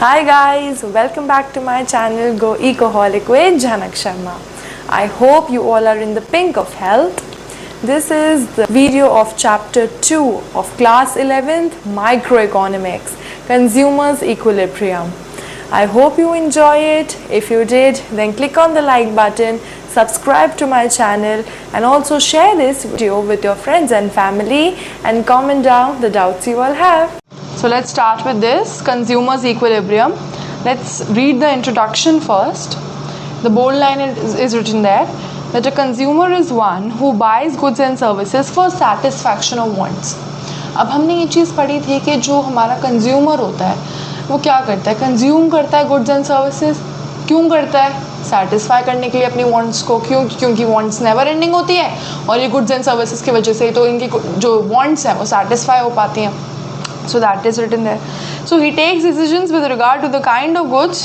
Hi guys, welcome back to my channel Go Ecoholic with Janak Sharma. I hope you all are in the pink of health. This is the video of chapter 2 of class 11th Microeconomics, Consumers Equilibrium. I hope you enjoy it. If you did, then click on the like button, subscribe to my channel and also share this video with your friends and family and comment down the doubts you all have. So let's start with this consumers equilibrium. Let's read the introduction first. The bold line is written there that a consumer is one who buys goods and services for satisfaction of wants. अब हमने ये चीज़ पढ़ी थी कि जो हमारा consumer होता है वो क्या करता है, कंज्यूम करता है गुड्स एंड सर्विसेज. क्यों करता है? सेटिस्फाई करने के लिए अपनी वांट्स को. क्योंकि वांट्स नेवर एंडिंग होती है और ये गुड्स एंड सर्विसेज की वजह से तो इनकी जो वांट्स हैं वो सेटिस्फाई हो पाती हैं. So that is written there. So he takes decisions with regard to the kind of goods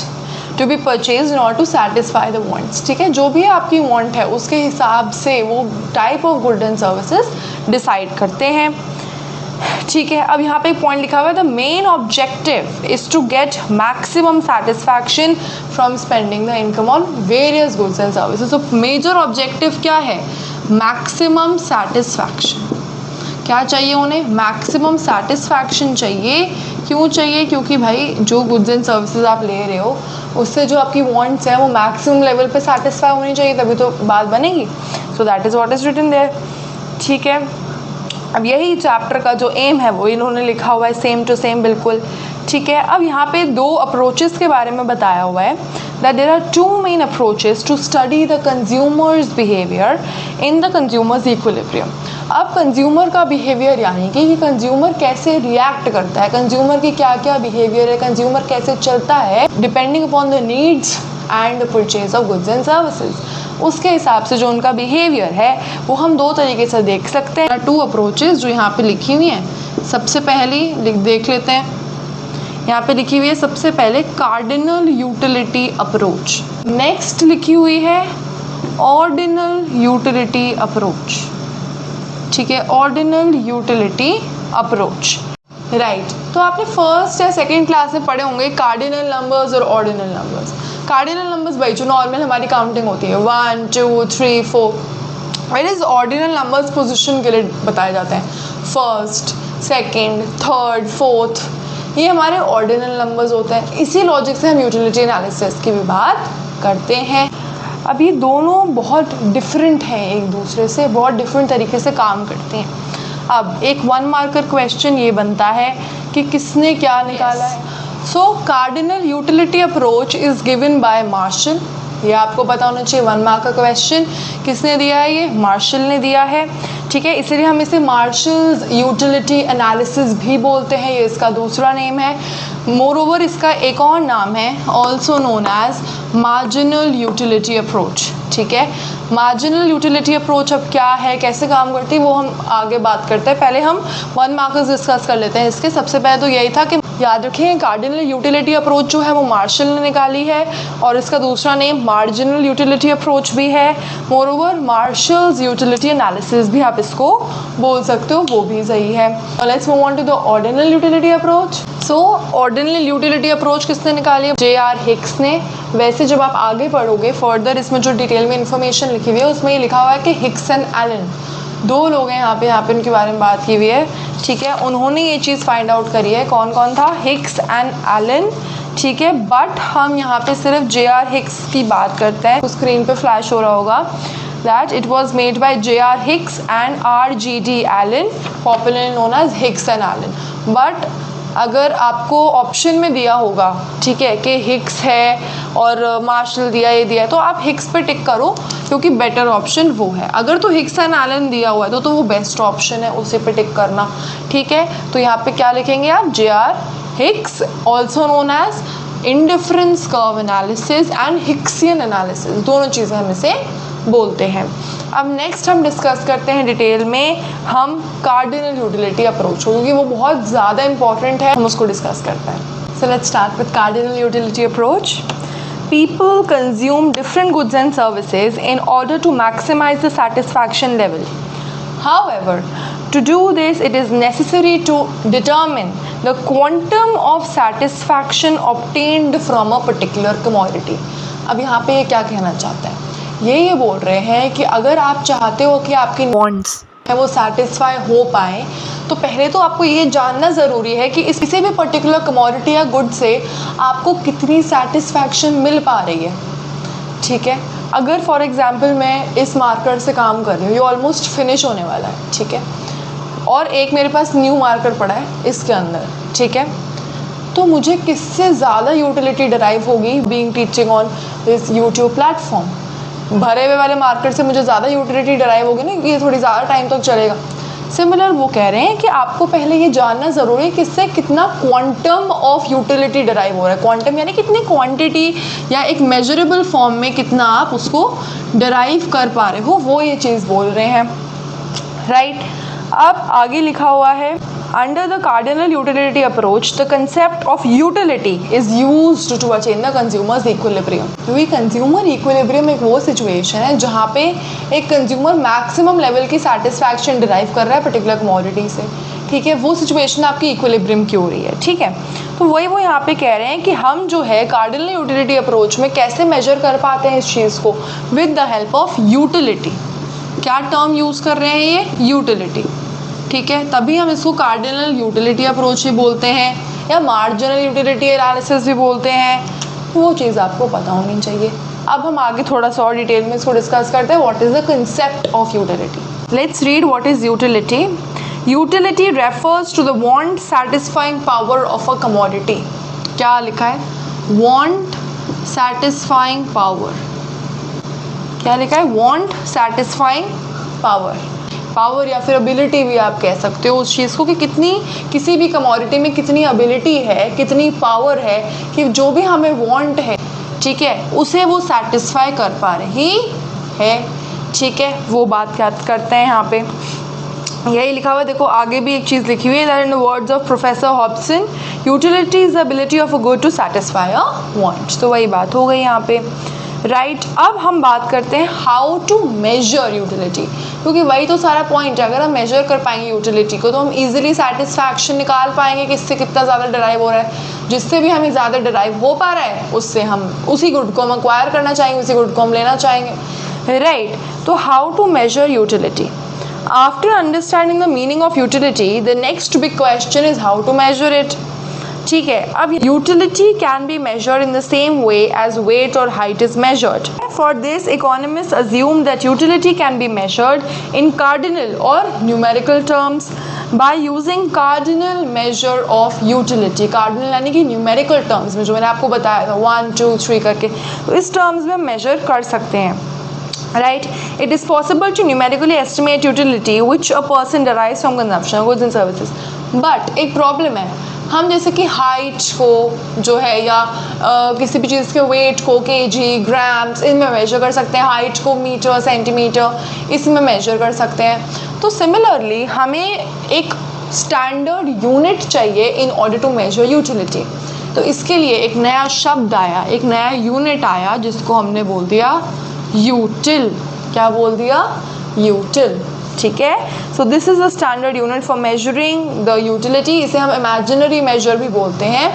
to be purchased in order to satisfy the wants. ठीक है, जो भी आपकी want है उसके हिसाब से वो type of goods and services decide करते हैं. ठीक है, अब यहाँ पे एक पॉइंट लिखा हुआ है the main objective is to get maximum satisfaction from spending the income on various goods and services. So major objective क्या है? Maximum satisfaction. क्या चाहिए उन्हें? मैक्सिमम सेटिस्फैक्शन चाहिए. क्यों चाहिए? क्योंकि भाई जो गुड्स एंड सर्विसेज आप ले रहे हो उससे जो आपकी वांट्स हैं वो मैक्सिमम लेवल पे सेटिस्फाई होनी चाहिए, तभी तो बात बनेगी. So that is what is written there. ठीक है, अब यही चैप्टर का जो एम है वो इन्होंने लिखा हुआ है सेम टू सेम बिल्कुल. ठीक है, अब यहाँ पे दो अप्रोचेस के बारे में बताया हुआ है that there are two main approaches to study the consumer's behavior in the consumer's equilibrium. अब कंज्यूमर का बिहेवियर यानी कि कंज्यूमर कैसे रिएक्ट करता है, कंज्यूमर की क्या क्या बिहेवियर है, कंज्यूमर कैसे चलता है depending upon the needs and the purchase of goods and services. उसके हिसाब से जो उनका बिहेवियर है वो हम दो तरीके से देख सकते हैं. टू अप्रोचेज जो यहाँ पे लिखी हुई हैं. सबसे पहली देख लेते हैं, यहाँ पे लिखी हुई है सबसे पहले कार्डिनल यूटिलिटी अप्रोच. नेक्स्ट लिखी हुई है ऑर्डिनल यूटिलिटी अप्रोच. ठीक है, ऑर्डिनल यूटिलिटी अप्रोच. राइट, तो आपने फर्स्ट या सेकेंड क्लास में पढ़े होंगे कार्डिनल नंबर्स और ऑर्डिनल नंबर्स. कार्डिनल नंबर्स भाई जो नॉर्मल हमारी काउंटिंग होती है 1 2 3 4. वेयर ऑर्डिनल नंबर्स पोजिशन के लिए बताए जाते हैं. फर्स्ट, सेकेंड, थर्ड, फोर्थ, ये हमारे ऑर्डिनल नंबर्स होते हैं. इसी लॉजिक से हम यूटिलिटी एनालिसिस की भी बात करते हैं. अब ये दोनों बहुत डिफरेंट हैं एक दूसरे से, बहुत डिफरेंट तरीके से काम करते हैं. अब एक 1 मार्कर क्वेश्चन ये बनता है कि किसने क्या निकाला है. So cardinal utility approach is given by Marshall. ये आपको पता होना चाहिए. 1 मार्क का क्वेश्चन किसने दिया है? ये मार्शल ने दिया है. ठीक है, इसलिए हम इसे मार्शल्स यूटिलिटी एनालिसिस भी बोलते हैं. ये इसका दूसरा नेम है. मोरओवर इसका एक और नाम है also known as marginal utility approach. ठीक है, मार्जिनल यूटिलिटी अप्रोच अब क्या है, कैसे काम करती है वो हम आगे बात करते हैं. पहले हम 1 मार्कर्स डिस्कस कर लेते हैं इसके. सबसे पहले तो यही था कि याद रखें कार्डिनल यूटिलिटी अप्रोच जो है वो मार्शल ने निकाली है और इसका दूसरा नेम मार्जिनल यूटिलिटी अप्रोच भी है. मोरओवर मार्शल्स यूटिलिटी एनालिसिस भी आप इसको बोल सकते हो, वो भी सही है. Let's move on to the ordinal utility approach. So ordinal utility approach किसने निकाली है? J.R. हिक्स ने. वैसे जब आप आगे पढ़ोगे फर्दर इसमें जो डिटेल में इन्फॉर्मेशन लिखी हुई है उसमें ये लिखा हुआ है कि हिक्स एंड एलन दो लोग हैं यहाँ पे उनके बारे में बात की हुई है. ठीक है, उन्होंने ये चीज़ फाइंड आउट करी है. कौन कौन था? Hicks and Allen. ठीक है, बट हम यहाँ पे सिर्फ J.R. हिक्स की बात करते हैं. स्क्रीन पे फ्लैश हो रहा होगा that it was made by J.R. Hicks and R.G.D. Allen, popularly known as Hicks and Allen. But अगर आपको ऑप्शन में दिया होगा, ठीक है, कि हिक्स है और मार्शल दिया, ये दिया है, तो आप हिक्स पे टिक करो क्योंकि बेटर ऑप्शन वो है. अगर तो हिक्स एंड एलन दिया हुआ है तो वो बेस्ट ऑप्शन है, उसी पे टिक करना. ठीक है, तो यहाँ पे क्या लिखेंगे आप? J.R. Hicks also known as indifference curve analysis and Hicksian analysis, दोनों चीज़ें हम इसे बोलते हैं. अब नेक्स्ट हम डिस्कस करते हैं डिटेल में हम कार्डिनल यूटिलिटी अप्रोच को, क्योंकि वो बहुत ज़्यादा इंपॉर्टेंट है, हम उसको डिस्कस करते हैं. So let's start with cardinal utility approach. People consume different goods and services in order to maximize the satisfaction level. However, To do this, it is necessary to determine the quantum of satisfaction obtained from a particular commodity. अब यहाँ पे ये क्या कहना चाहते हैं, ये बोल रहे हैं कि अगर आप चाहते हो कि आपकी wants है वो सेटिस्फाई हो पाए, तो पहले तो आपको ये जानना ज़रूरी है कि इस किसी भी पर्टिकुलर कमोडिटी या गुड से आपको कितनी सेटिस्फैक्शन मिल पा रही है. ठीक है, अगर फॉर एग्जांपल मैं इस मार्कर से काम कर रही हूँ, ये ऑलमोस्ट फिनिश होने वाला है. ठीक है, और एक मेरे पास न्यू मार्कर पड़ा है इसके अंदर. ठीक है, तो मुझे किससे ज़्यादा यूटिलिटी डिराइव होगी being teaching on this YouTube platform. भरे हुए वाले मार्कर से मुझे ज़्यादा यूटिलिटी डिराइव होगी ना, ये थोड़ी ज़्यादा टाइम तक चलेगा. सिमिलर वो कह रहे हैं कि आपको पहले ये जानना ज़रूरी है कि इससे कितना क्वांटम ऑफ यूटिलिटी डिराइव हो रहा है. क्वांटम यानी कितनी क्वांटिटी या एक मेजरेबल फॉर्म में कितना आप उसको डिराइव कर पा रहे हो, वो ये चीज़ बोल रहे हैं. राइट. अब आगे लिखा हुआ है, under the cardinal utility approach the concept of utility is used to achieve the consumer's equilibrium. क्योंकि कंज्यूमर इक्विलिब्रियम एक वो सिचुएशन है जहाँ पे एक कंज्यूमर मैक्सिमम लेवल की सेटिस्फैक्शन डिराइव कर रहा है पर्टिकुलर कमोडिटी से. ठीक है, वो सिचुएशन आपकी इक्विलिब्रियम की हो रही है. ठीक है, तो वही वो यहाँ पे कह रहे हैं कि हम जो है कार्डिनल यूटिलिटी अप्रोच में कैसे मेजर कर पाते हैं इस चीज़ को, with the help of utility. क्या टर्म यूज़ कर रहे हैं ये, यूटिलिटी. ठीक है, तभी हम इसको कार्डिनल यूटिलिटी अप्रोच भी बोलते हैं या मार्जिनल यूटिलिटी एनालिसिस भी बोलते हैं. वो चीज़ आपको पता होनी चाहिए. अब हम आगे थोड़ा सा और डिटेल में इसको डिस्कस करते हैं. What is the concept of utility. Let's read what is utility. Utility refers to the want satisfying power of a commodity. क्या लिखा है, वांट सैटिस्फाइंग पावर. क्या लिखा है, वांट सैटिस्फाइंग पावर. पावर या फिर एबिलिटी भी आप कह सकते हो उस चीज़ को कि कितनी किसी भी कमोडिटी में कितनी एबिलिटी है, कितनी पावर है कि जो भी हमें वांट है, ठीक है, उसे वो सेटिस्फाई कर पा रही है. ठीक है, वो बात क्या करते हैं यहाँ पे, यही लिखा हुआ है. देखो आगे भी एक चीज़ लिखी हुई है, that in the words of professor Hobson, utility is the ability of a good to satisfy a want. तो वही बात हो गई यहाँ पे. राइट. अब हम बात करते हैं हाउ टू मेजर यूटिलिटी, क्योंकि वही तो सारा पॉइंट है. अगर हम मेजर कर पाएंगे यूटिलिटी को तो हम इजीली सेटिस्फैक्शन निकाल पाएंगे कि इससे कितना ज़्यादा डिराइव हो रहा है. जिससे भी हमें ज़्यादा डिराइव हो पा रहा है उससे हम उसी गुड को हम एक्वायर करना चाहेंगे, उसी गुड को हम लेना चाहेंगे. राइट. तो how to measure utility. After understanding the meaning of utility the next big question is how to measure it. ठीक है, अब utility can be measured in the same way as weight और height is measured. For this economist assume that utility can be measured in cardinal और numerical terms by using cardinal measure of utility. Cardinal यानी कि numerical terms में, जो मैंने आपको बताया था 1 2 3 करके, तो इस टर्म्स में हम मेजर कर सकते हैं. Right, it is possible to numerically estimate utility which a person derives from consumption of goods and services. But एक प्रॉब्लम है, हम जैसे कि हाइट को जो है या किसी भी चीज़ के वेट को केजी, ग्राम्स, इनमें मेजर कर सकते हैं. हाइट को मीटर, सेंटीमीटर, इसमें मेजर कर सकते हैं. तो सिमिलरली हमें एक स्टैंडर्ड यूनिट चाहिए in order to measure utility. तो इसके लिए एक नया शब्द आया, एक नया यूनिट आया जिसको हमने बोल दिया यूटिल. क्या बोल दिया, यूटिल. ठीक है, so this is the standard unit for measuring the utility. इसे हम इमेजिनरी मेजर भी बोलते हैं,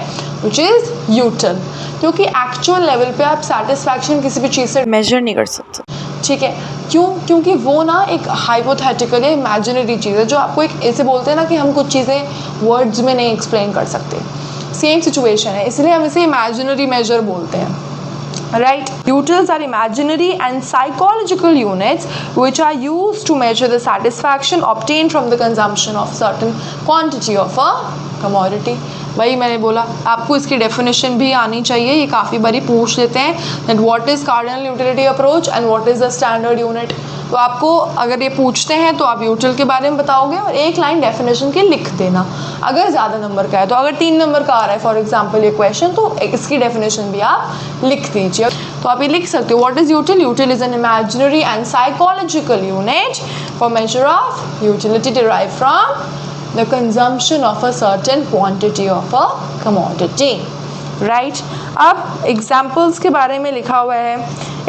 विच इज यूटिल, क्योंकि एक्चुअल लेवल पे आप सेटिस्फैक्शन किसी भी चीज़ से मेजर नहीं कर सकते. ठीक है, क्यों, क्योंकि वो ना एक हाइपोथेटिकल या इमेजिनरी चीज़ है जो आपको एक ऐसे बोलते हैं ना कि हम कुछ चीज़ें वर्ड्स में नहीं एक्सप्लेन कर सकते. सेम सिचुएशन है, इसलिए हम इसे इमेजिनरी मेजर बोलते हैं. Right, utils are imaginary and psychological units which are used to measure the satisfaction obtained from the consumption of certain quantity of a commodity. वही मैंने बोला आपको इसकी डेफिनेशन भी आनी चाहिए, ये काफ़ी बारी पूछ लेते हैं that what is cardinal utility approach and what is the standard unit. तो आपको अगर ये पूछते हैं तो आप यूटिल के बारे में बताओगे और एक लाइन डेफिनेशन की लिख देना. अगर ज़्यादा नंबर का है, तो अगर 3 नंबर का आ रहा है फॉर एग्जांपल ये क्वेश्चन, तो इसकी डेफिनेशन भी आप लिख दीजिए. तो आप ये लिख सकते हो, what is यूटिल. यूटिल is an imaginary and psychological unit for major of utility derive from the consumption of a certain quantity of a commodity. Right. अब एग्जाम्पल्स के बारे में लिखा हुआ है,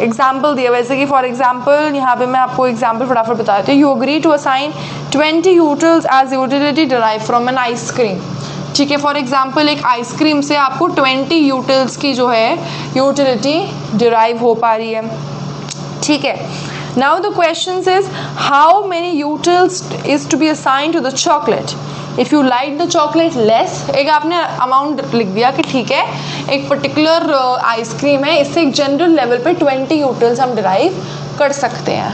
एग्जाम्पल दिया वैसे कि फॉर एग्जाम्पल यहाँ पे मैं आपको एग्जाम्पल फटाफट बताती हूँ। You agree to assign 20 utils as utility derive from an ice cream. ठीक है, फॉर एग्जाम्पल एक आइसक्रीम से आपको 20 यूटिल्स की जो है यूटिलिटी डिराइव हो पा रही है। ठीक है, now the question is how many utils is to be assign to the chocolate if you like the chocolate less. एक आपने अमाउंट लिख दिया कि ठीक है एक पर्टिकुलर आइसक्रीम है, इससे एक जनरल लेवल पे 20 यूटिल्स हम डिराइव कर सकते हैं।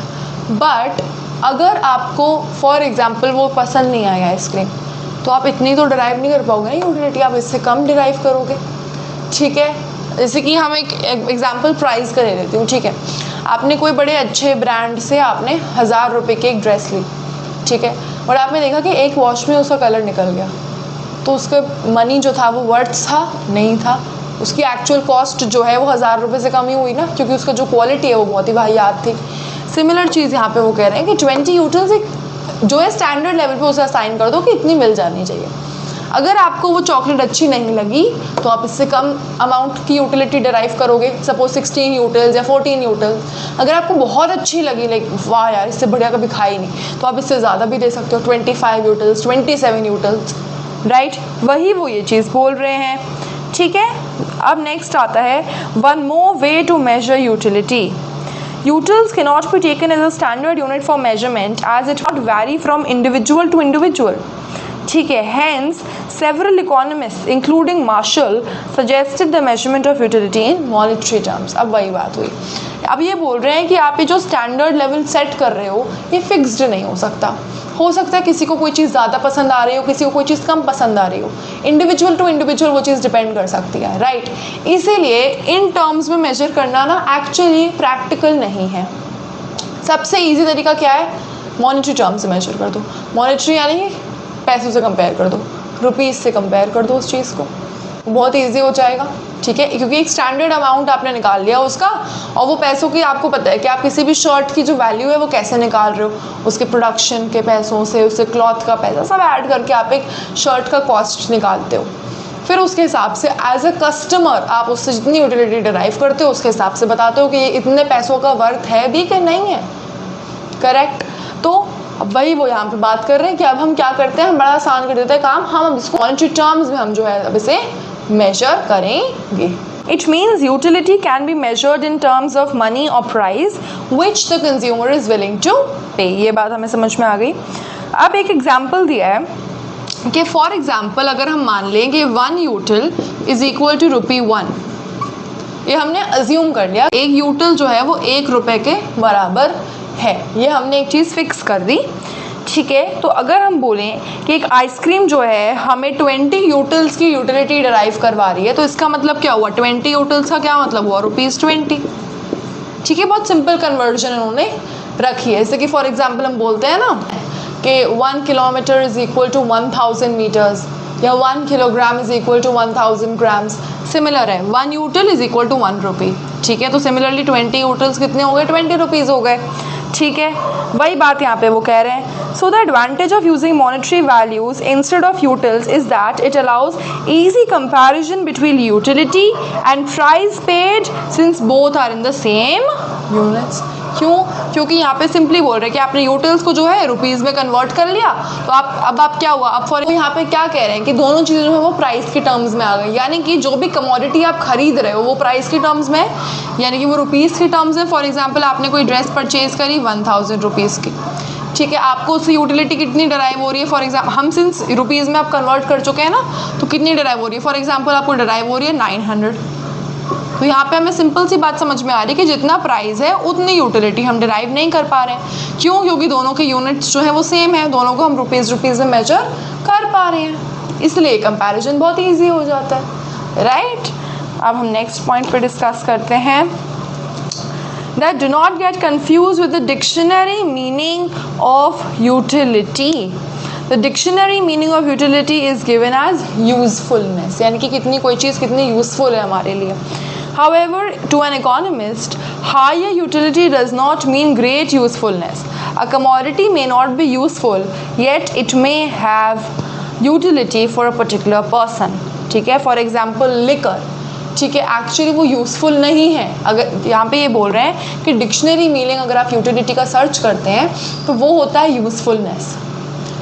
बट अगर आपको फॉर एग्जाम्पल वो पसंद नहीं आएगा आइसक्रीम, तो आप इतनी तो डिराइव नहीं कर पाओगे ना यूटिलिटी, आप इससे कम डिराइव करोगे। ठीक है, जैसे कि हम एक एग्जाम्पल प्राइस का ले लेती हूँ। ठीक है, आपने कोई बड़े अच्छे ब्रांड से आपने 1000 रुपये की एक ड्रेस ली। ठीक है, और आपने देखा कि एक वॉश में उसका कलर निकल गया, तो उसका मनी जो था वो वर्थ था नहीं था, उसकी एक्चुअल कॉस्ट जो है वो 1000 रुपये से कम ही हुई ना, क्योंकि उसका जो क्वालिटी है वो बहुत ही वाहियात थी। सिमिलर चीज़ यहाँ पे वो कह रहे हैं कि 20 यूटिल्स एक जो है स्टैंडर्ड लेवल पे उसे असाइन कर दो कि इतनी मिल जानी चाहिए। अगर आपको वो चॉकलेट अच्छी नहीं लगी तो आप इससे कम अमाउंट की यूटिलिटी डिराइव करोगे, सपोज 16 यूटिल्स या 14 यूटिल्स। अगर आपको बहुत अच्छी लगी, लाइक वाह यार इससे बढ़िया कभी खाई नहीं, तो आप इससे ज़्यादा भी दे सकते हो, 25 यूटिल्स, 27 यूटिल्स। राइट, वही वो ये चीज़ बोल रहे हैं। ठीक है, अब नेक्स्ट आता है one more way to measure utility. Utils cannot be taken as a standard unit for measurement as it not vary from individual to individual. ठीक है, hence several economists including Marshall suggested the measurement of utility in monetary terms. अब वही बात हुई, अब ये बोल रहे हैं कि आप ये जो स्टैंडर्ड लेवल सेट कर रहे हो ये फिक्स्ड नहीं हो सकता है किसी को कोई चीज़ ज़्यादा पसंद आ रही हो, किसी को कोई चीज़ कम पसंद आ रही हो, इंडिविजुअल टू इंडिविजुअल वो चीज़ डिपेंड कर सकती है। राइट, इसीलिए इन टर्म्स में मेजर करना ना एक्चुअली प्रैक्टिकल नहीं है। सबसे ईजी तरीका क्या है, मॉनेटरी टर्म्स से मेजर कर दो। मॉनेटरी यानी पैसों से कंपेयर कर दो, रुपीज़ से कंपेयर कर दो उस चीज़ को, बहुत ईजी हो जाएगा। ठीक है, क्योंकि एक स्टैंडर्ड अमाउंट आपने निकाल लिया उसका, और वो पैसों की आपको पता है कि आप किसी भी शर्ट की जो वैल्यू है वो कैसे निकाल रहे हो, उसके प्रोडक्शन के पैसों से, उसके क्लॉथ का पैसा सब ऐड करके आप एक शर्ट का कॉस्ट निकालते हो। फिर उसके हिसाब से एज अ कस्टमर आप उससे जितनी यूटिलिटी डिराइव करते हो उसके हिसाब से बताते हो कि ये इतने पैसों का वर्थ है भी कि नहीं है। करेक्ट, तो अब वही वो यहाँ पे बात कर रहे हैं कि अब हम क्या करते हैं, हम बड़ा आसान कर देते हैं काम, हम अब इसको मॉनेटरी टर्म्स में हम जो है अब इसे मेजर करेंगे। It means utility can be measured in terms of money or price which the consumer is willing to pay. ये बात हमें समझ में आ गई। अब एक एग्जाम्पल दिया है कि फॉर एग्जाम्पल अगर हम मान लें कि 1 यूटिल इज इक्वल टू ₹1, ये हमने अज्यूम कर लिया, एक यूटिल जो है वो 1 रुपये के बराबर है, ये हमने एक चीज़ फिक्स कर दी। ठीक है, तो अगर हम बोलें कि एक आइसक्रीम जो है हमें 20 यूटिल्स की यूटिलिटी डिराइव करवा रही है, तो इसका मतलब क्या हुआ, 20 यूटिल्स का क्या मतलब हुआ, ₹20। ठीक है, बहुत सिंपल कन्वर्जन उन्होंने रखी है। जैसे कि फॉर एग्जांपल हम बोलते हैं ना कि 1 kilometre is equal to 1000 metres, या 1 kilogram is equal to 1000 grams. Similar है, 1 util is equal to 1 rupee. ठीक है, तो सिमिलरली 20 यूटिल्स कितने हो गए, 20 रुपीज़ हो गए। ठीक है, वही बात यहाँ पे वो कह रहे हैं। So the advantage of using monetary values instead of utils is that it allows easy comparison between utility and price paid since both are in the same units. क्यों, क्योंकि यहाँ पे सिंपली बोल रहे हैं कि आपने यूटिल्स को जो है रुपीज़ में कन्वर्ट कर लिया, तो अब आप क्या हुआ, अब फॉर यहाँ पे क्या कह रहे हैं कि दोनों चीज़ें जो है वो प्राइस के टर्म्स में आ गई, यानी कि जो भी कमोडिटी आप खरीद रहे हो वो प्राइस के टर्म्स में, यानी कि वो रुपीज़ के टर्म्स में। फॉर एग्जाम्पल आपने कोई ड्रेस परचेज करी 1000 रुपीज़ की, ठीक है, आपको उससे यूटिलिटी कितनी डिराइव हो रही है, फॉर एग्जाम्पल हम सिंस रुपीज़ में आप कन्वर्ट कर चुके हैं ना, तो कितनी डिराइव हो रही है, फॉर एग्जाम्पल आपको डिराइव हो रही है 900। तो यहाँ पे हमें सिंपल सी बात समझ में आ रही है कि जितना प्राइस है उतनी यूटिलिटी हम डिराइव नहीं कर पा रहे हैं। क्यों, क्योंकि दोनों के यूनिट्स जो है वो सेम है, दोनों को हम रुपीज़ में मेजर कर पा रहे हैं, इसलिए कंपैरिजन बहुत ईजी हो जाता है। राइट, अब हम नेक्स्ट पॉइंट पे डिस्कस करते हैं that do not get confused with the dictionary meaning of utility. The dictionary meaning of utility is given as usefulness, यानी कि कितनी कोई चीज़ कितनी यूज़फुल है हमारे लिए। However, to an economist, higher utility does not mean great usefulness. A commodity may not be useful, yet it may have utility for a particular person. ठीक है, for example liquor. ठीक है, एक्चुअली वो useful नहीं है। अगर यहाँ पे ये बोल रहे हैं कि डिक्शनरी मीनिंग अगर आप यूटिलिटी का सर्च करते हैं तो वो होता है यूज़फुलनेस,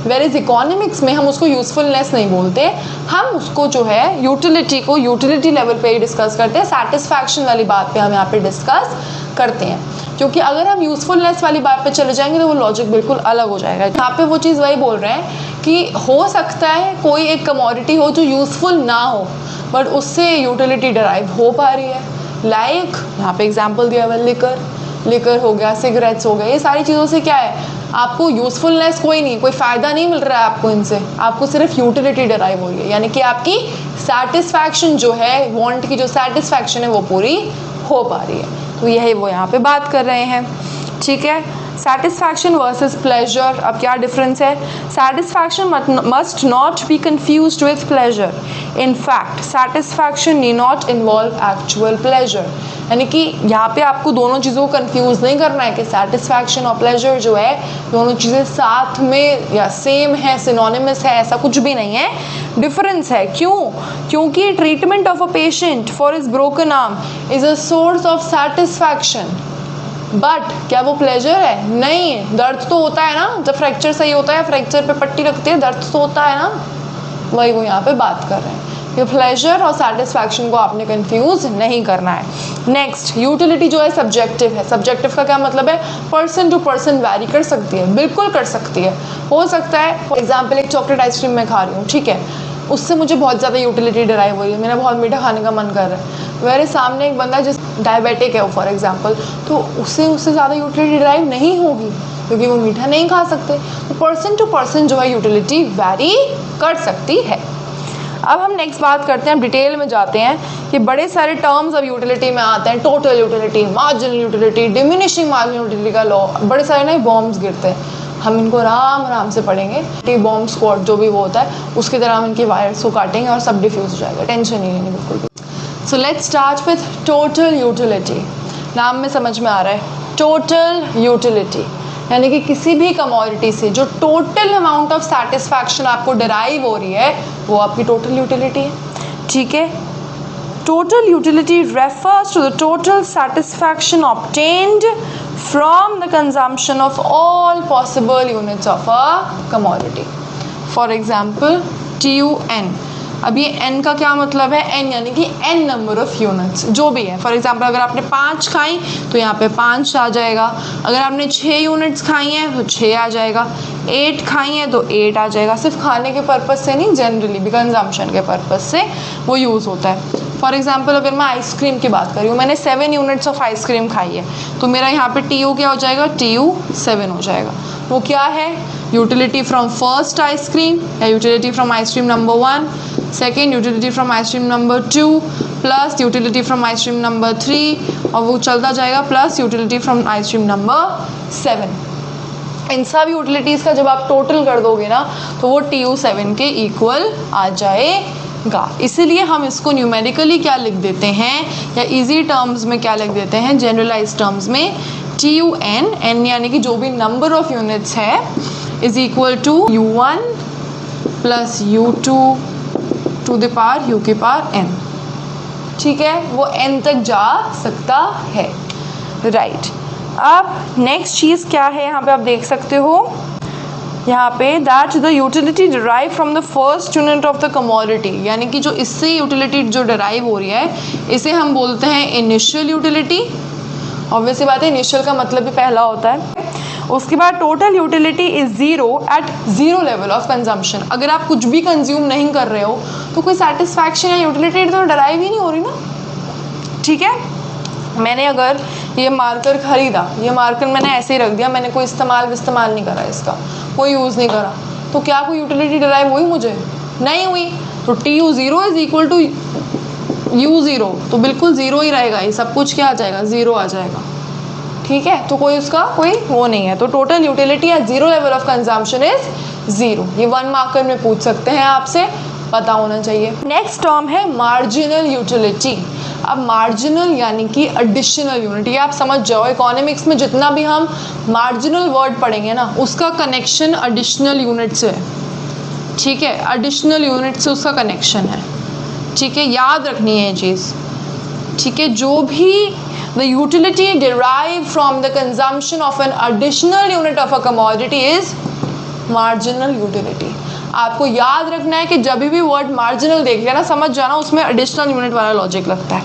वेरिज इकोनॉमिक्स में हम उसको यूज़फुलनेस नहीं बोलते, हम उसको जो है यूटिलिटी को यूटिलिटी लेवल पे ही डिस्कस करते हैं, सेटिस्फैक्शन वाली बात पे हम यहाँ पे डिस्कस करते हैं। क्योंकि अगर हम यूज़फुलनेस वाली बात पे चले जाएंगे तो वो लॉजिक बिल्कुल अलग हो जाएगा। यहाँ पे वो चीज़ वही बोल रहे हैं कि हो सकता है कोई एक कमोडिटी हो जो यूज़फुल ना हो बट उससे यूटिलिटी डराइव हो पा रही है। लाइक यहाँ पे एग्जाम्पल दिया हुआ लिकर हो गया, सिगरेट्स हो गए, ये सारी चीज़ों से क्या है, आपको यूज़फुलनेस कोई नहीं, कोई फ़ायदा नहीं मिल रहा है आपको इनसे, आपको सिर्फ यूटिलिटी डराइव हो रही है, यानी कि आपकी सेटिस्फैक्शन जो है, वांट की जो सेटिस्फैक्शन है वो पूरी हो पा रही है। तो यही वो यहाँ पे बात कर रहे हैं, ठीक है। सेटिस्फैक्शन वर्सेस प्लेजर, अब क्या डिफरेंस है? Satisfaction must not be confused with pleasure, in fact satisfaction knee not involve actual pleasure, यानी कि यहाँ पे आपको दोनों चीज़ों को कंफ्यूज नहीं करना है कि सेटिस्फैक्शन और प्लेजर जो है दोनों चीज़ें साथ में या सेम है, सिनोनिमस है, ऐसा कुछ भी नहीं है, डिफरेंस है। क्यों? क्योंकि treatment of a patient for his broken arm is a source of satisfaction, but क्या वो प्लेजर है? नहीं है। दर्द तो होता है ना, जब फ्रैक्चर सही होता है, फ्रैक्चर पे पट्टी रखते हैं, दर्द तो होता है ना, वही वो यहाँ पे बात कर रहे हैं। ये प्लेजर और सेटिस्फैक्शन को आपने कंफ्यूज नहीं करना है। नेक्स्ट, यूटिलिटी जो है सब्जेक्टिव है। सब्जेक्टिव का क्या मतलब है? पर्सन टू पर्सन वैरी कर सकती है, बिल्कुल कर सकती है। हो सकता है फॉर एग्जाम्पल एक चॉकलेट आइसक्रीम मैं खा रही हूँ, ठीक है, उससे मुझे बहुत ज़्यादा यूटिलिटी डराइव हो रही है, मेरा बहुत मीठा खाने का मन कर रहा है। मेरे सामने एक बंदा जिस डायबिटिक है फॉर एग्जाम्पल, तो उससे ज़्यादा यूटिलिटी डराइव नहीं होगी क्योंकि वो मीठा नहीं खा सकते। तो पर्सन टू पर्सन जो है यूटिलिटी वैरी कर सकती है। अब हम नेक्स्ट बात करते हैं, डिटेल में जाते हैं कि बड़े सारे टर्म्स अब यूटिलिटी में आते हैं, total utility, marginal utility, diminishing marginal utility का लॉ, बड़े सारे नए बॉम्ब्स गिरते हैं। हम इनको आराम से पढ़ेंगे, बॉम्ब स्क्वाड जो भी वो होता है उसकी तरह हम इनके वायर्स को काटेंगे और सब डिफ्यूज हो जाएगा, टेंशन ही नहीं बिल्कुल भी। So let's start with total utility. नाम में समझ में आ रहा है, टोटल यूटिलिटी यानी कि किसी भी कमोडिटी से जो टोटल अमाउंट ऑफ सेटिस्फैक्शन आपको डिराइव हो रही है वो आपकी टोटल यूटिलिटी है, ठीक है। Total utility refers to the total satisfaction obtained from the consumption of all possible units of a commodity. For example, TUN. अब ये n का क्या मतलब है? n यानी कि n नंबर ऑफ यूनिट्स जो भी है। फॉर एग्जाम्पल अगर आपने 5 खाई तो यहाँ पे 5 आ जाएगा, अगर आपने 6 यूनिट्स खाई हैं तो 6 आ जाएगा, 8 खाई हैं तो 8 आ जाएगा। सिर्फ खाने के पर्पज़ से नहीं, जनरली भी कंजम्पशन के पर्पज़ से वो यूज़ होता है। फॉर एग्जाम्पल अगर मैं आइसक्रीम की बात करी हूँ, मैंने 7 यूनिट्स ऑफ आइसक्रीम खाई है तो मेरा यहाँ पे TU क्या हो जाएगा? TU 7 हो जाएगा। वो क्या है? यूटिलिटी फ्रॉम फर्स्ट आइसक्रीम या utility from ice cream number 1, second utility from ice cream number 2 plus utility from ice cream number 3 और वो चलता जाएगा plus utility from ice cream number 7। इन सब यूटिलिटीज़ का जब आप टोटल कर दोगे ना तो वो TU 7 के इक्वल आ जाएगा। इसीलिए हम इसको न्यूमेरिकली क्या लिख देते हैं या इजी टर्म्स में क्या लिख देते हैं, जनरलाइज टर्म्स में TUN, n यानी कि जो भी नंबर ऑफ यूनिट्स है is equal to U1 plus U2 to the power U की पावर n, ठीक है, वो n तक जा सकता है, राइट। अब नेक्स्ट चीज़ क्या है यहाँ पे आप देख सकते हो, यहाँ पे that the utility derive from the first unit of the commodity, यानी कि जो इससे यूटिलिटी जो डिराइव हो रही है इसे हम बोलते हैं इनिशियल यूटिलिटी। ऑब्वियसली बात है, इनिशियल का मतलब भी पहला होता है। उसके बाद total utility is zero at zero level of consumption. अगर आप कुछ भी कंज्यूम नहीं कर रहे हो तो कोई सेटिस्फैक्शन या यूटिलिटी तो डिराइव ही नहीं हो रही ना, ठीक है। मैंने अगर ये मार्कर खरीदा, ये मार्कर मैंने ऐसे ही रख दिया, मैंने कोई इस्तेमाल नहीं करा, इसका कोई यूज़ नहीं करा, तो क्या कोई यूटिलिटी डिराइव हुई? मुझे नहीं हुई। तो TU 0 is equal to U 0, तो बिल्कुल ज़ीरो ही रहेगा, ये सब कुछ क्या आ जाएगा? ज़ीरो आ जाएगा, ठीक है। तो कोई उसका कोई वो नहीं है। तो total utility at zero level of consumption is zero. ये 1 मार्कर में पूछ सकते हैं आपसे, पता होना चाहिए। नेक्स्ट टर्म है मार्जिनल यूटिलिटी। अब मार्जिनल यानी कि एडिशनल यूनिट, ये आप समझ जाओ, इकोनॉमिक्स में जितना भी हम मार्जिनल वर्ड पढ़ेंगे ना उसका कनेक्शन एडिशनल यूनिट से, ठीक है, एडिशनल यूनिट से उसका कनेक्शन है, ठीक है, याद रखनी है ये चीज़। ठीक है, जो भी the utility derive from the consumption of an additional unit of a commodity is marginal utility. आपको याद रखना है कि जब भी वर्ड मार्जिनल देख लिया ना, समझ जाना उसमें एडिशनल यूनिट वाला लॉजिक लगता है,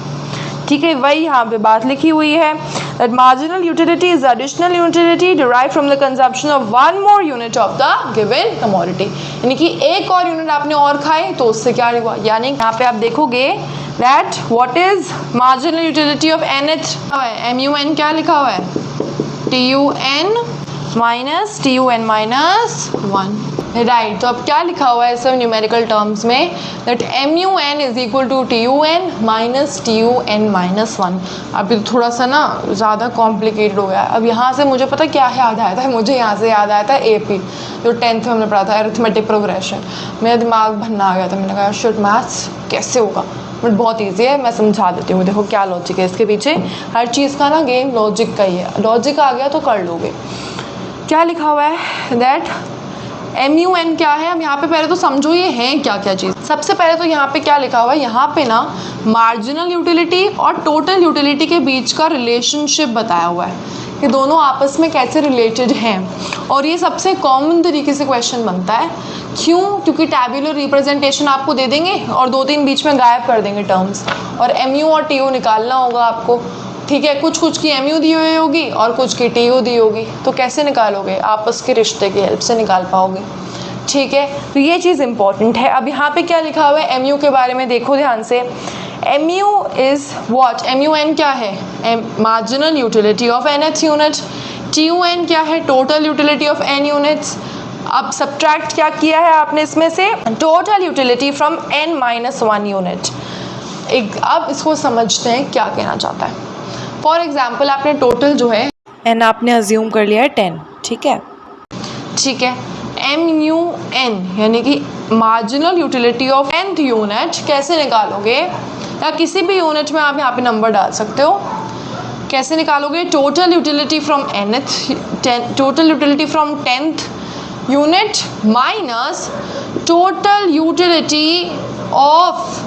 ठीक है। वही यहाँ पे बात लिखी हुई है that marginal utility is additional utility derived from the consumption of one more unit of the given commodity। यानी कि एक और यूनिट आपने और खाए तो उससे क्या हुआ, यानी यहाँ पे आप देखोगे that what is marginal utility of nth, MUN क्या लिखा हुआ है, TUN minus TUN minus 1, right. तो अब क्या लिखा हुआ है सब न्यूमेरिकल टर्म्स में, that MUN is equal to TUN minus TUN minus 1। अब ये थोड़ा सा ना ज़्यादा कॉम्प्लिकेटेड हो गया है। अब यहाँ से मुझे पता क्या याद आया था, मुझे यहाँ से याद आया था AP जो 10th में हमने पढ़ा था, अरिथमेटिक प्रोग्रेशन। मेरा दिमाग भरना आ गया था, मैंने कहा शिट मैथ्स कैसे होगा, बट बहुत ईजी है, मैं समझा देती हूँ। देखो क्या लॉजिक है इसके पीछे, हर चीज़ का ना गेम लॉजिक का ही है, लॉजिक आ गया तो कर लोगे। क्या लिखा हुआ है दैट MUN क्या है, हम यहाँ पे पहले तो समझो ये है क्या क्या चीज़। सबसे पहले तो यहाँ पे क्या लिखा हुआ है, यहाँ पे ना मार्जिनल यूटिलिटी और टोटल यूटिलिटी के बीच का रिलेशनशिप बताया हुआ है, ये दोनों आपस में कैसे रिलेटेड हैं। और ये सबसे कॉमन तरीके से क्वेश्चन बनता है, क्यों, क्योंकि टैब्यूलर रिप्रेजेंटेशन आपको दे देंगे और 2-3 बीच में गायब कर देंगे टर्म्स, और MU और TU निकालना होगा आपको, ठीक है। कुछ कुछ की MU दी हुई होगी और कुछ की TU दी होगी, तो कैसे निकालोगे, आपस के रिश्ते की हेल्प से निकाल पाओगे, ठीक है। तो ये चीज़ इंपॉर्टेंट है। अब यहाँ पे क्या लिखा हुआ है MU के बारे में देखो ध्यान से, MU इज व्हाट, MUN क्या है, marginal utility of nth unit, TUN क्या है, total utility of n units. अब सब्ट्रैक्ट क्या किया है आपने इसमें से, total utility from n minus 1 unit. अब इसको समझते हैं क्या कहना चाहता है। फॉर एग्जाम्पल आपने टोटल जो है एन आपने अज्यूम कर लिया है 10, ठीक है, ठीक है। MUN यानी कि marginal utility of nth unit कैसे निकालोगे, या किसी भी यूनिट में आप यहाँ पे नंबर डाल सकते हो, कैसे निकालोगे, total utility from nth, total utility from 10th unit minus total utility of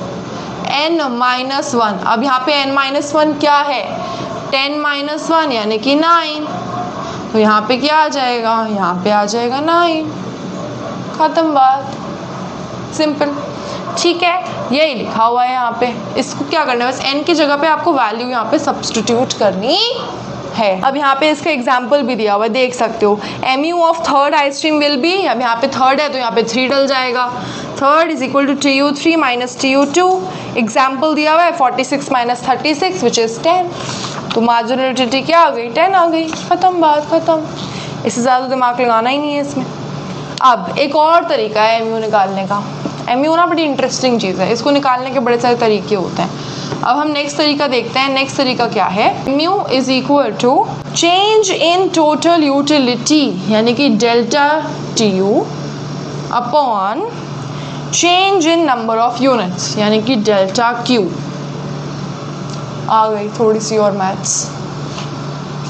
n minus 1। अब यहाँ पे n माइनस 1 क्या है, 10 माइनस 1 यानी कि 9, तो यहाँ पे क्या आ जाएगा, यहाँ पे आ जाएगा 9, ख़त्म बात, सिंपल, ठीक है। यही लिखा हुआ है यहाँ पे, इसको क्या करना है, बस n की जगह पे आपको वैल्यू यहाँ पे सब्स्टिट्यूट करनी है। अब यहाँ पे इसका एग्जाम्पल भी दिया हुआ है, देख सकते हो, MU of third ice cream will be, अब यहाँ पे थर्ड है तो यहाँ पे 3 डल जाएगा, third is equal to TU3 minus TU2। Example दिया हुआ है 46 माइनस 36 विच इज़ 10, तो मार्जिनल यूटिलिटी क्या आ गई, 10 आ गई, ख़त्म बात, ख़त्म, इससे ज़्यादा दिमाग लगाना ही नहीं है इसमें। अब एक और तरीका है MU निकालने का, MU ना बड़ी इंटरेस्टिंग चीज़ है, इसको निकालने के बड़े सारे तरीके होते हैं। अब हम नेक्स्ट तरीका देखते हैं, नेक्स्ट तरीका क्या है, MU is equal to change in total utility यानी कि delta TU upon change in number of units यानी कि डेल्टा Q। आ गई थोड़ी सी और मैथ्स,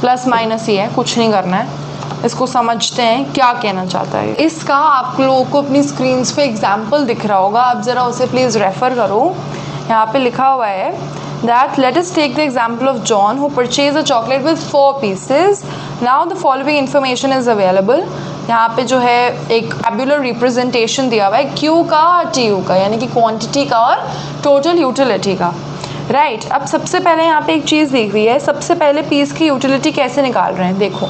प्लस माइनस ही है, कुछ नहीं करना है, इसको समझते हैं क्या कहना चाहता है। इसका आप लोगों को अपनी स्क्रीन्स पे एग्जाम्पल दिख रहा होगा, आप ज़रा उसे प्लीज़ रेफ़र करो। यहाँ पे लिखा हुआ है that let us take the example of John who purchased a chocolate with 4 pieces. Now the following information is available. यहाँ पे जो है एक टैब्यूलर रिप्रेजेंटेशन दिया हुआ है Q का और TU का यानी कि क्वांटिटी का और टोटल यूटिलिटी का, राइट। अब सबसे पहले यहाँ पे एक चीज़ दिख रही है, सबसे पहले पीस की यूटिलिटी कैसे निकाल रहे हैं, देखो,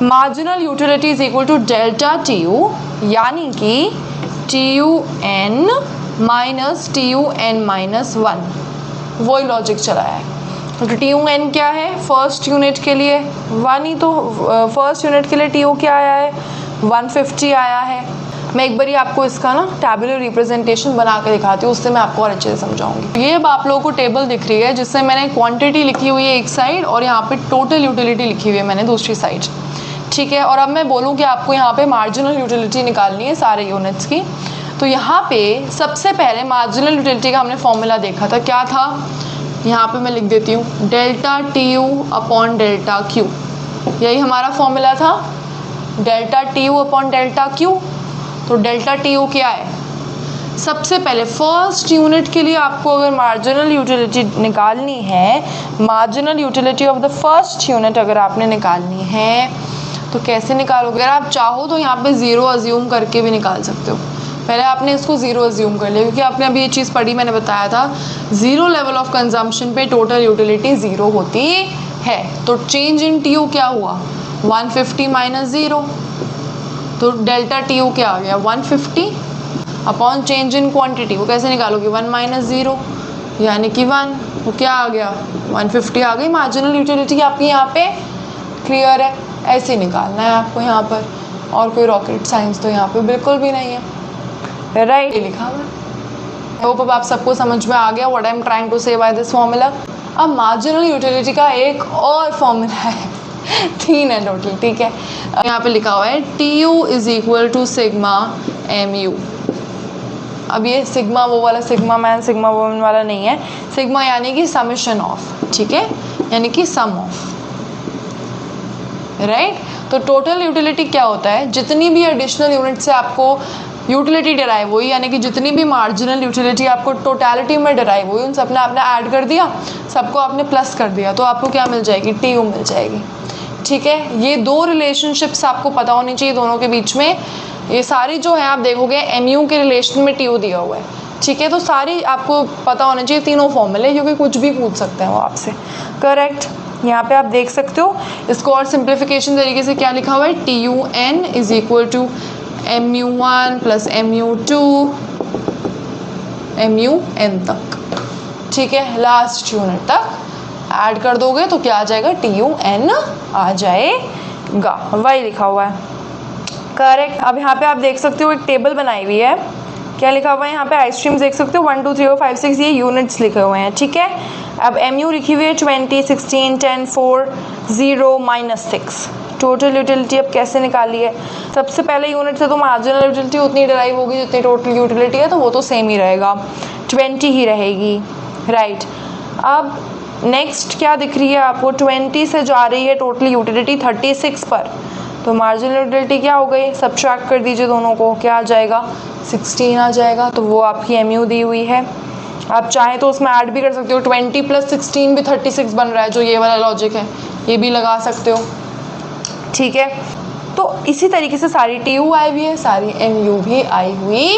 marginal utility is equal to delta TU यानी कि TUN माइनस TUN माइनस 1, वही लॉजिक चला है। तो TUN क्या है, फर्स्ट यूनिट के लिए 1 ही, तो फर्स्ट यूनिट के लिए TU क्या आया है, 150 आया है। मैं एक बारी आपको इसका ना टैबुलर रिप्रेजेंटेशन बना के दिखाती हूँ, उससे मैं आपको और अच्छे से समझाऊंगी। ये अब आप लोगों को टेबल दिख रही है जिससे मैंने क्वांटिटी लिखी हुई है एक साइड और यहाँ पे टोटल यूटिलिटी लिखी हुई है मैंने दूसरी साइड, ठीक है। और अब मैं बोलूँ कि आपको यहाँ पे मार्जिनल यूटिलिटी निकालनी है सारे यूनिट्स की, तो यहाँ पे सबसे पहले मार्जिनल यूटिलिटी का हमने फॉर्मूला देखा था, क्या था, यहाँ पे मैं लिख देती हूँ, delta TU upon delta Q, यही हमारा फॉर्मूला था, delta TU upon delta Q। तो डेल्टा TU क्या है, सबसे पहले फर्स्ट यूनिट के लिए आपको अगर मार्जिनल यूटिलिटी निकालनी है, marginal utility of the first unit अगर आपने निकालनी है तो कैसे निकालोगे? अगर आप चाहो तो यहाँ पे ज़ीरो अज्यूम करके भी निकाल सकते हो। पहले आपने इसको ज़ीरो अज्यूम कर लिया क्योंकि आपने अभी ये चीज़ पढ़ी, मैंने बताया था ज़ीरो लेवल ऑफ कंजम्पशन पे टोटल यूटिलिटी ज़ीरो होती है। तो चेंज इन टी यू क्या हुआ? 150 माइनस ज़ीरो, तो डेल्टा टी यू क्या आ गया? 150 अपॉन चेंज इन क्वांटिटी। वो कैसे निकालोगे? 1 माइनस ज़ीरो यानी कि 1, वो क्या आ गया? 150 आ गई मार्जिनल यूटिलिटी आपकी यहाँ पे। क्लियर है? ऐसे निकालना है आपको यहाँ पर, और कोई रॉकेट साइंस तो यहाँ पे बिल्कुल भी नहीं है। राइट, लिखा हुआ है। होप अब आप सबको समझ में आ गया what I am trying to say by this formula. अब मार्जिनल यूटिलिटी का एक और फॉर्मूला है, 3 है टोटल, ठीक है। यहाँ पे लिखा हुआ है T U is equal to sigma M U. अब ये सिग्मा वो वाला सिग्मा मैन सिग्मा वुमन वाला नहीं है, सिग्मा यानी कि समेशन ऑफ, ठीक है, यानी कि सम ऑफ, राइट। तो टोटल यूटिलिटी क्या होता है? जितनी भी एडिशनल यूनिट से आपको यूटिलिटी डिराइव हुई, यानी कि जितनी भी मार्जिनल यूटिलिटी आपको टोटलिटी में डिराइव हुई, उन सबने आपने ऐड कर दिया, सबको आपने प्लस कर दिया, तो आपको क्या मिल जाएगी? टी यू मिल जाएगी, ठीक है। ये दो रिलेशनशिप्स आपको पता होनी चाहिए दोनों के बीच में। ये सारी जो है आप देखोगे एम यू के रिलेशन में टी यू दिया हुआ है, ठीक है। तो सारी आपको पता होने चाहिए तीनों फॉर्मूले, क्योंकि कुछ भी पूछ सकते हैं वो आपसे। करेक्ट, यहाँ पे आप देख सकते हो इसको और सिंप्लीफिकेशन तरीके से क्या लिखा हुआ है? T U N is equal to M U one plus M U two M U N तक, ठीक है, लास्ट यूनिट तक ऐड कर दोगे तो क्या आ जाएगा? टी यू एन आ जाएगा, वही लिखा हुआ है। करेक्ट। अब यहाँ पे आप देख सकते हो एक टेबल बनाई हुई है, क्या लिखा हुआ है यहाँ पे? आइसक्रीम्स देख सकते हो 1 2 3 4 5 6, ये यूनिट्स लिखे हुए हैं, ठीक है। अब एम यू लिखी हुई है 20 16 10 4 0 -6। टोटल यूटिलिटी अब कैसे निकाली है? सबसे पहले यूनिट से तो मार्जिनल यूटिलिटी उतनी डिराइव होगी जितनी टोटल यूटिलिटी है, तो वो तो सेम ही रहेगा, 20 ही रहेगी, राइट। अब नेक्स्ट क्या दिख रही है आपको? 20 से जा रही है टोटल यूटिलिटी 36 पर, तो मार्जिनल यूटिलिटी क्या हो गई? सब्ट्रैक्ट कर दीजिए दोनों को, क्या आ जाएगा? 16 आ जाएगा, तो वो आपकी एम यू दी हुई है। आप चाहें तो उसमें ऐड भी कर सकते हो, 20 + 16 भी 36 बन रहा है, जो ये वाला लॉजिक है, ये भी लगा सकते हो, ठीक है। तो इसी तरीके से सारी टी यू आई हुई है, सारी एम यू भी आई हुई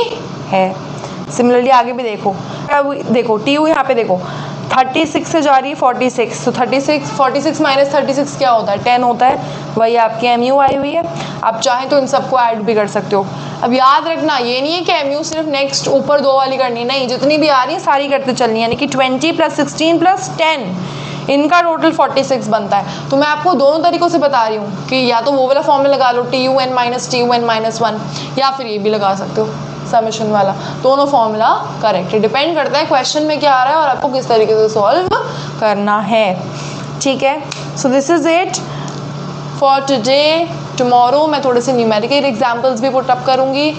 है। सिमिलरली आगे भी देखो, अब देखो टी यू यहाँ पे देखो 36 से जा रही है 46, तो 46 माइनस 36 क्या होता है? 10 होता है, वही आपकी एम यू आई हुई है। आप चाहें तो इन सबको ऐड भी कर सकते हो। अब याद रखना ये नहीं है कि एम यू सिर्फ नेक्स्ट ऊपर दो वाली करनी, नहीं, जितनी भी आ रही है सारी करते चलनी है, यानी कि 20 + 16 + 10 इनका टोटल 46 बनता है। तो मैं आपको दोनों तरीक़ों से बता रही हूँ कि या तो वो वाला फॉर्मूला लगा लो टी यू एन - 1, या फिर ये भी लगा सकते हो समेशन वाला, दोनों फॉर्मूला करेक्ट है। डिपेंड करता है क्वेश्चन में क्या आ रहा है और आपको किस तरीके से सॉल्व करना है, ठीक है। So this is it for today. Tomorrow मैं थोड़े से न्यूमेरिकल एग्जाम्पल्स भी पुट अप करूँगी,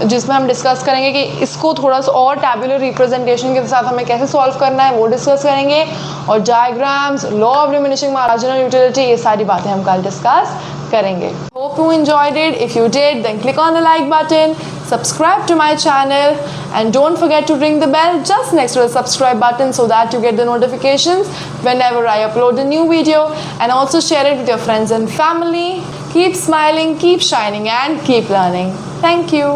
जिसमें हम डिस्कस करेंगे कि इसको थोड़ा सा और टैबुलर रिप्रेजेंटेशन के साथ हमें कैसे सॉल्व करना है, वो डिस्कस करेंगे। और diagrams, law of diminishing marginal utility, ये सारी बातें हम कल डिस्कस करेंगे। Hope you enjoyed it. If you did, then click on the like button, subscribe to my channel, and don't forget to ring the bell just next to the subscribe button so that you get the notifications whenever I upload a new video, and also share it with your friends and family. Keep smiling, keep shining, and keep learning. Thank you.